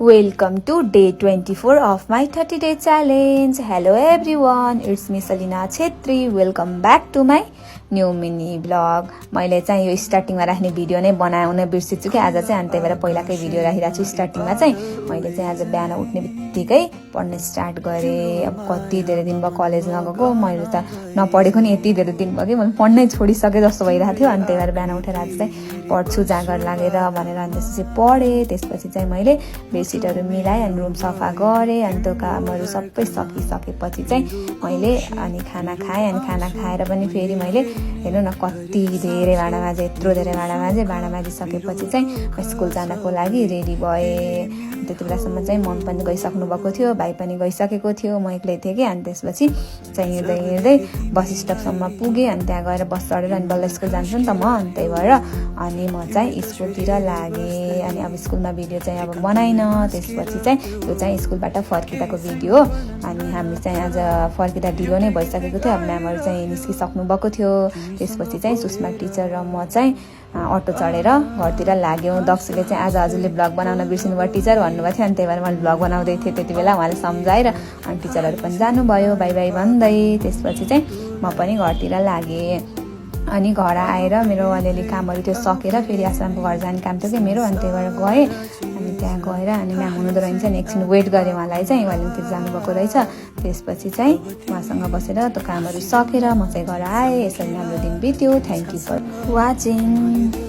Welcome to day 24 of my 30-day challenge. Hello everyone, it's me Salina Chhetri. Welcome back to my new mini blog. मैले चाहिँ यो स्टार्टिङमा राख्ने video नै बनाउन बिर्सेछु कि आज चाहिँ, अनि त्यही भएर पहिलाकै भिडियो राखिरहेको छु। स्टार्टिङमा चाहिँ मैले चाहिँ आज बिहान उठ्ने बित्तिकै पढ्न स्टार्ट गरेँ। अब कति धेरै दिन भयो कलेज नगएको, मैले त नपढेको नि यति धेरै दिन भयो कि मैले पढ्नै छोडिसके जस्तो भइरहेको थियो। अनि त्यही भएर बिहान उठेर आज चाहिँ पढ्छु जाँगर लागेर भनेर, अनि त्यसपछि पढेँ। त्यसपछि चाहिँ मैले बेडसिटहरू मिलाएँ अनि रुम सफा गरेँ। अनि त्यो कामहरू सबै सकिसकेपछि चाहिँ मैले अनि खाना खाएँ। अनि खाना खाएर पनि फेरि मैले हेर्नु न कति धेरै भाँडा माझेँ, यत्रो धेरै भाँडा माझेँ। भाँडा माझिसकेपछि चाहिँ स्कुल जानको लागि रेडी भएँ। त्यति बेलासम्म चाहिँ मम पनि गइसक्नु भएको थियो, भाइ पनि गइसकेको थियो, म एक्लै थिएँ कि। अनि त्यसपछि चाहिँ हिँड्दै हिँड्दै बस स्टपसम्म पुगेँ। अनि त्यहाँ गएर बस चढेर अनि बल्ल स्कुल जान्छु नि त म। अनि त्यही भएर अनि म चाहिँ स्कुलतिर लागेँ। अनि अब स्कुलमा भिडियो चाहिँ अब बनाइन। त्यसपछि चाहिँ यो चाहिँ स्कुलबाट फर्किँदाको भिडियो हो। अनि हामी चाहिँ आज फर्किँदा ढिलो नै भइसकेको थियो। अब म्यामहरू चाहिँ निस्किसक्नु भएको थियो। त्यसपछि चाहिँ सुषमा टिचर र म चाहिँ अटो चढेर घरतिर लाग्यौँ। दक्षले चाहिँ आज हजुरले भ्लग बनाउन बिर्सिनु भयो टिचर भन्नुभएको थियो। अनि त्यही भएर मैले भ्लग बनाउँदै थिएँ त्यति बेला, उहाँले सम्झाएर। अनि टिचरहरू पनि जानुभयो बाई बाई भन्दै। त्यसपछि चाहिँ म पनि घरतिर लागेँ। अनि घर आएर मेरो अलिअलि कामहरू थियो सकेर फेरि आसामको घर जाने काम थियो कि मेरो। अनि त्यही भएर गएँ। अनि त्यहाँ गएर अनि म्याम हुनुहुँदो रहेछ नि, एकछिन वेट गरेँ उहाँलाई चाहिँ, उहाँले फेरि जानुभएको रहेछ। त्यसपछि चाहिँ उहाँसँग बसेर त्यो कामहरू सकेर म चाहिँ घर आएँ। यसरी हाम्रो दिन बित्यो। Thank you for watching.